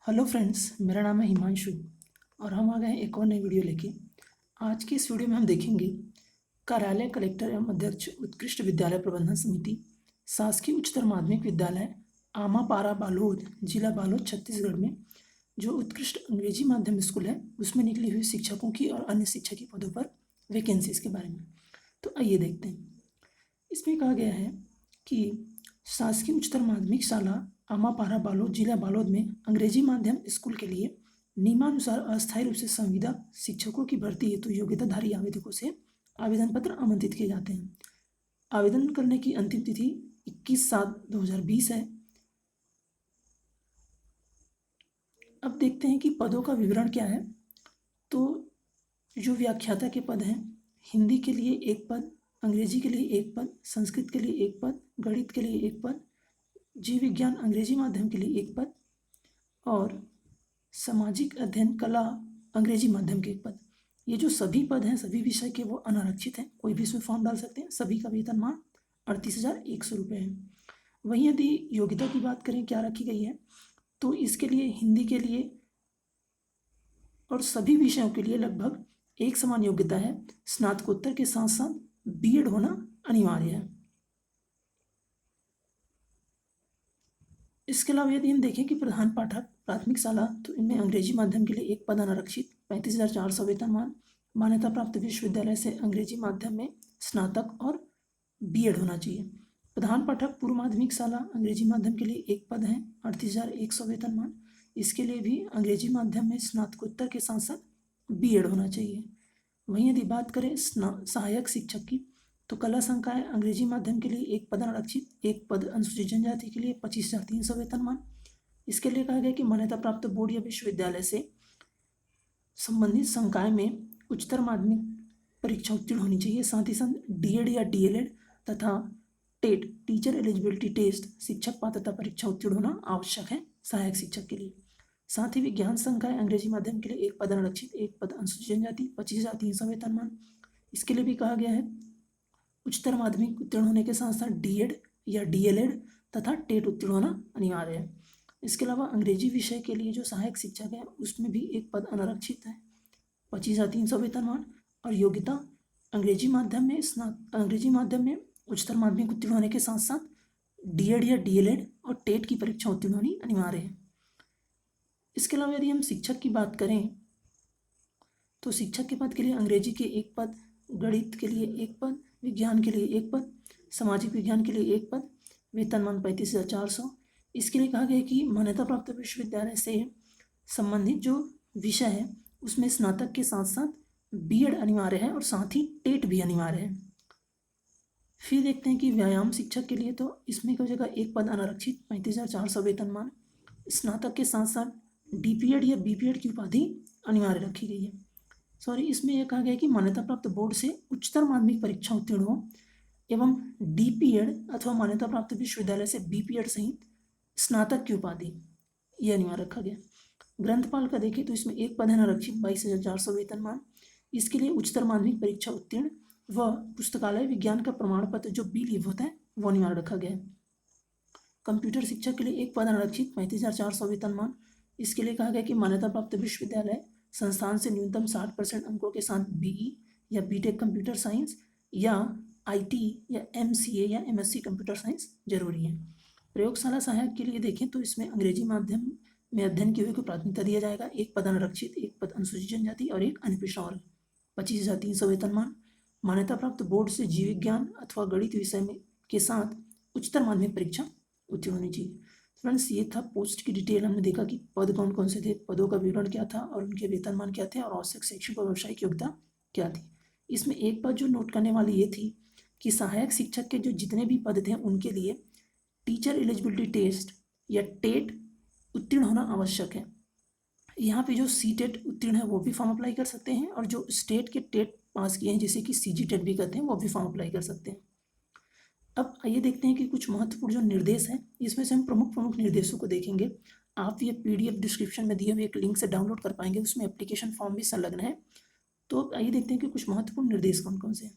Hello friends, मेरा नाम है हिमांशु और हम आ गए हैं एक और नई वीडियो लेके। आज की इस वीडियो में हम देखेंगे कार्यालय कलेक्टर एवं अध्यक्ष उत्कृष्ट विद्यालय प्रबंधन समिति शासकीय उच्चतर माध्यमिक विद्यालय आमापारा बालोद जिला बालोद छत्तीसगढ़ में जो उत्कृष्ट अंग्रेजी माध्यम स्कूल है उसमें निकली हुई शिक्षकों की और अन्य शिक्षकीय पदों पर वैकेंसीज के बारे में। तो आइए देखते हैं। इसमें कहा गया है कि शासकीय उच्चतर माध्यमिक शाला आमापारा बालोद जिला बालोद में अंग्रेजी माध्यम स्कूल के लिए नियमानुसार अस्थायी रूप से संविदा शिक्षकों की भर्ती हेतु योग्यताधारी आवेदकों से आवेदन पत्र आमंत्रित किए जाते हैं। आवेदन करने की अंतिम तिथि 21/7/2020 है। अब देखते हैं कि पदों का विवरण क्या है। तो जो व्याख्याता के पद हैं, हिंदी के लिए एक पद, अंग्रेजी के लिए एक पद, संस्कृत के लिए एक पद, गणित के लिए एक पद, जीव विज्ञान अंग्रेजी माध्यम के लिए एक पद और सामाजिक अध्ययन कला अंग्रेजी माध्यम के एक पद। ये जो सभी पद हैं सभी विषय के वो अनारक्षित हैं, कोई भी इसमें फॉर्म डाल सकते हैं। सभी का वेतनमान 38,100 रुपये है। वहीं यदि योग्यता की बात करें क्या रखी गई है, तो इसके लिए हिंदी के लिए और सभी विषयों के लिए लगभग एक समान योग्यता है। स्नातकोत्तर के साथ साथ बीएड होना अनिवार्य है। इसके अलावा यदि हम देखें कि प्रधान पाठक प्राथमिक शाला, तो इनमें अंग्रेजी माध्यम के लिए एक पद अनारक्षित, 35,400 वेतनमान। मान्यता प्राप्त विश्वविद्यालय से अंग्रेजी माध्यम में स्नातक और बीएड होना चाहिए। प्रधान पाठक पूर्व माध्यमिक शाला अंग्रेजी माध्यम के लिए एक पद है, 38,100 वेतनमान। इसके लिए भी अंग्रेजी माध्यम में स्नातकोत्तर के साथ साथ बीएड होना चाहिए। वहीं यदि बात करें सहायक शिक्षक की, तो कला संकाय अंग्रेजी माध्यम के लिए एक पद आरक्षित, एक पद अनुसूचित जनजाति के लिए 25,300 वेतनमान। इसके लिए कहा गया कि मान्यता प्राप्त बोर्ड या विश्वविद्यालय से संबंधित संकाय में उच्चतर माध्यमिक परीक्षा उत्तीर्ण होनी चाहिए। साथ ही साथ डीएड या डीएलएड तथा टेट टीचर एलिजिबिलिटी टेस्ट शिक्षक पात्रता परीक्षा उत्तीर्ण होना आवश्यक है सहायक शिक्षक के लिए। साथ ही विज्ञान संकाय अंग्रेजी माध्यम के लिए एक पद आरक्षित, एक पद अनुसूचित जनजाति, 25,300 वेतनमान। इसके लिए भी कहा गया है उच्चतर माध्यमिक उत्तीर्ण होने के साथ साथ डीएड या डीएलएड तथा टेट उत्तीर्ण होना अनिवार्य है। इसके अलावा अंग्रेजी विषय के लिए जो सहायक शिक्षक है उसमें भी एक पद अनारक्षित है, 25,300 वेतनमान। और योग्यता अंग्रेजी माध्यम में उच्चतर माध्यमिक उत्तीर्ण होने के साथ साथ डीएड या डीएलएड और टेट की परीक्षा उत्तीर्ण होनी अनिवार्य है। इसके अलावा यदि हम शिक्षक की बात करें, तो शिक्षक के पद के लिए अंग्रेजी के एक पद, गणित के लिए एक पद, विज्ञान के लिए एक पद, सामाजिक विज्ञान के लिए एक पद, वेतनमान 35,400। इसके लिए कहा गया कि मान्यता प्राप्त विश्वविद्यालय से संबंधित जो विषय है उसमें स्नातक के साथ साथ बीएड अनिवार्य है और साथ ही टेट भी अनिवार्य है। फिर देखते हैं कि व्यायाम शिक्षक के लिए, तो इसमें की जगह एक पद अनारक्षित, 35,400 वेतनमान। स्नातक के साथ साथ डीपीएड या बीपीएड की उपाधि अनिवार्य रखी गई है। इसमें यह कहा गया कि मान्यता प्राप्त बोर्ड से उच्चतर माध्यमिक परीक्षा उत्तीर्ण हो एवं डीपीएड अथवा मान्यता प्राप्त विश्वविद्यालय से बीपीएड सहित स्नातक की उपाधि यह अनिवार्य रखा गया। ग्रंथपाल का देखें तो इसमें एक पद है आरक्षित, 22,400 वेतनमान। इसके लिए उच्चतर माध्यमिक परीक्षा उत्तीर्ण व पुस्तकालय विज्ञान का प्रमाण पत्र जो बी लीव होता है वो अनिवार्य रखा गया है। कंप्यूटर शिक्षक के लिए एक पद आरक्षित, 35,400 वेतनमान। इसके लिए कहा गया कि मान्यता प्राप्त विश्वविद्यालय संस्थान से न्यूनतम 60% अंकों के साथ बीई या बीटेक कंप्यूटर साइंस या आईटी या एमसीए या एमएससी कंप्यूटर साइंस जरूरी है। प्रयोगशाला सहायक के लिए देखें तो इसमें अंग्रेजी माध्यम में अध्ययन किए हुए को प्राथमिकता दिया जाएगा, एक पद आरक्षित, एक पद अनुसूचित जनजाति और एक अन्य पिछड़ा वर्ग, 25,300 वेतनमान। मान्यता प्राप्त बोर्ड से जीव विज्ञान अथवा गणित विषय में के साथ उच्चतर माध्यमिक परीक्षा उत्तीर्ण होनी चाहिए। फ्रेंड्स, ये था पोस्ट की डिटेल। हमने देखा कि पद कौन कौन से थे, पदों का विवरण क्या था और उनके वेतनमान क्या थे और आवश्यक शैक्षिक और व्यावसायिक योग्यता क्या थी। इसमें एक बात जो नोट करने वाली ये थी कि सहायक शिक्षक के जो जितने भी पद थे उनके लिए टीचर एलिजिबिलिटी टेस्ट या टेट उत्तीर्ण होना आवश्यक है। यहाँ पे जो सीटेट उत्तीर्ण है वो भी फॉर्म अप्लाई कर सकते हैं और जो स्टेट के टेट पास किए हैं जिसे कि सीजीटेट भी कहते हैं वो भी फॉर्म अप्लाई कर सकते हैं। अब आइए देखते हैं कि कुछ महत्वपूर्ण जो निर्देश हैं इसमें से हम प्रमुख निर्देशों को देखेंगे। आप ये पीडीएफ डिस्क्रिप्शन में दिए हुए एक लिंक से डाउनलोड कर पाएंगे, उसमें एप्लीकेशन फॉर्म भी संलग्न है। तो आइए देखते हैं कि कुछ महत्वपूर्ण निर्देश कौन कौन से हैं।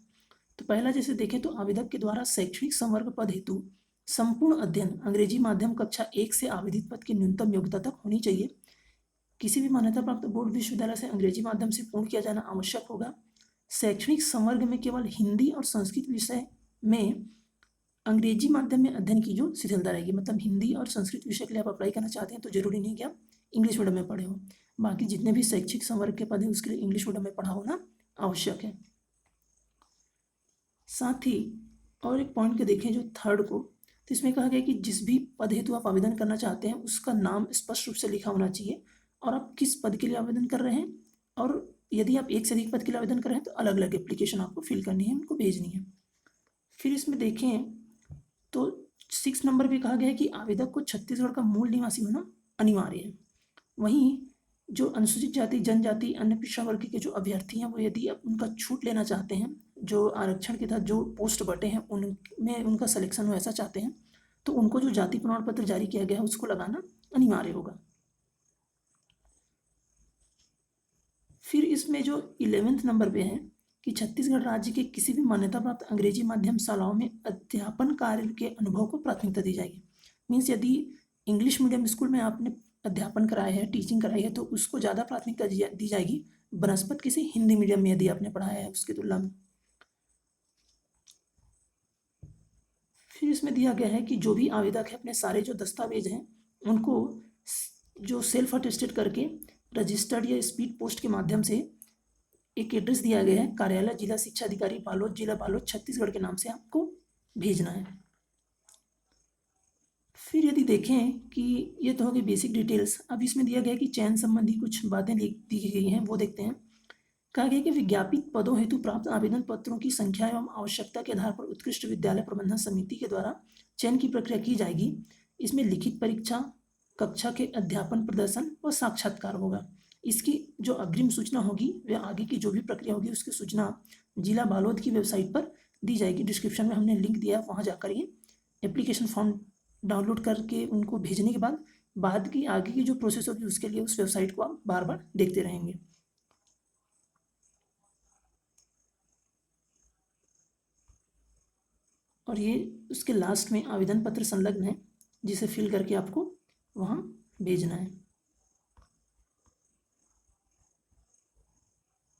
तो पहला जैसे देखें तो आवेदक के द्वारा शैक्षणिक संवर्ग पद हेतु संपूर्ण अध्ययन अंग्रेजी माध्यम कक्षा 1 से आवेदित पद की न्यूनतम योग्यता तक होनी चाहिए। किसी भी मान्यता प्राप्त बोर्ड विश्वविद्यालय से अंग्रेजी माध्यम से पूर्ण किया जाना आवश्यक होगा। शैक्षणिक संवर्ग में केवल हिंदी और संस्कृत विषय में अंग्रेजी माध्यम में अध्ययन की जो शिथिलता रहेगी, मतलब हिंदी और संस्कृत विषय के लिए आप अप्लाई करना चाहते हैं तो जरूरी नहीं कि आप इंग्लिश मीडियम में पढ़े हो, बाकी जितने भी शैक्षिक संवर्ग के पद हैं उसके लिए इंग्लिश मीडियम में पढ़ा होना आवश्यक है। साथ ही और एक पॉइंट के देखें जो थर्ड को, तो इसमें कहा गया कि जिस भी पद हेतु आप आवेदन करना चाहते हैं उसका नाम स्पष्ट रूप से लिखा होना चाहिए और आप किस पद के लिए आवेदन कर रहे हैं, और यदि आप एक से अधिक पद के लिए आवेदन कर रहे हैं तो अलग अलग एप्लीकेशन आपको फिल करनी है, उनको भेजनी है। फिर इसमें देखें तो 6 नंबर पे कहा गया है कि आवेदक को छत्तीसगढ़ का मूल निवासी होना अनिवार्य है। वहीं जो अनुसूचित जाति जनजाति अन्य पिछड़ा वर्ग के जो अभ्यर्थी हैं वो यदि आप उनका छूट लेना चाहते हैं, जो आरक्षण के तहत जो पोस्ट बटे हैं उनमें उनका सिलेक्शन हो ऐसा चाहते हैं, तो उनको जो जाति प्रमाण पत्र जारी किया गया है उसको लगाना अनिवार्य होगा। फिर इसमें जो 11वें नंबर पे है कि छत्तीसगढ़ राज्य के किसी भी मान्यता प्राप्त अंग्रेजी माध्यम शालाओं में अध्यापन कार्य के अनुभव को प्राथमिकता दी जाएगी। मीन्स यदि इंग्लिश मीडियम स्कूल में आपने अध्यापन कराया है, टीचिंग कराई है, तो उसको ज़्यादा प्राथमिकता दी जाएगी बनस्पत किसी हिंदी मीडियम में यदि आपने पढ़ाया है उसकी तुलना में। फिर इसमें दिया गया है कि जो भी आवेदक है अपने सारे जो दस्तावेज हैं उनको जो सेल्फ अटेस्टेड करके रजिस्टर्ड या स्पीड पोस्ट के माध्यम से एक एड्रेस दिया गया है, कार्यालय जिला शिक्षा अधिकारी बालोद, जिला बालोद, छत्तीसगढ़ के नाम से आपको भेजना है। फिर यदि देखें कि ये तो हो गई बेसिक डिटेल्स, अब इसमें दिया गया कि चयन संबंधी कुछ बातें दी गई हैं, वो देखते हैं। कहा गया कि विज्ञापित पदों हेतु प्राप्त आवेदन पत्रों की संख्या एवं आवश्यकता के आधार पर उत्कृष्ट विद्यालय प्रबंधन समिति के द्वारा चयन की प्रक्रिया की जाएगी। इसमें लिखित परीक्षा, कक्षा के अध्यापन प्रदर्शन व साक्षात्कार होगा। इसकी जो अग्रिम सूचना होगी वह आगे की जो भी प्रक्रिया होगी उसकी सूचना जिला बालोद की वेबसाइट पर दी जाएगी। डिस्क्रिप्शन में हमने लिंक दिया है, वहाँ जाकर ये एप्लीकेशन फॉर्म डाउनलोड करके उनको भेजने के बाद की आगे की जो प्रोसेस होगी उसके लिए उस वेबसाइट को आप बार बार देखते रहेंगे। और ये उसके लास्ट में आवेदन पत्र संलग्न है जिसे फिल करके आपको वहाँ भेजना है।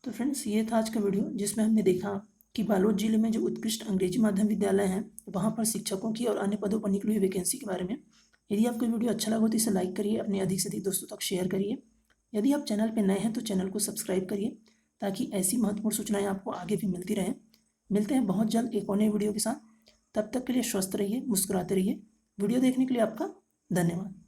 तो फ्रेंड्स ये था आज का वीडियो जिसमें हमने देखा कि बालोद जिले में जो उत्कृष्ट अंग्रेजी माध्यम विद्यालय हैं वहाँ पर शिक्षकों की और अन्य पदों पर निकली हुई वैकेंसी के बारे में। यदि आपको वीडियो अच्छा लगा तो इसे लाइक करिए, अपने अधिक से अधिक दोस्तों तक शेयर करिए। यदि आप चैनल पर नए हैं तो चैनल को सब्सक्राइब करिए ताकि ऐसी महत्वपूर्ण सूचनाएँ आपको आगे भी मिलती रहें। मिलते हैं बहुत जल्द एक और नई वीडियो के साथ, तब तक के लिए स्वस्थ रहिए, मुस्कुराते रहिए। वीडियो देखने के लिए आपका धन्यवाद।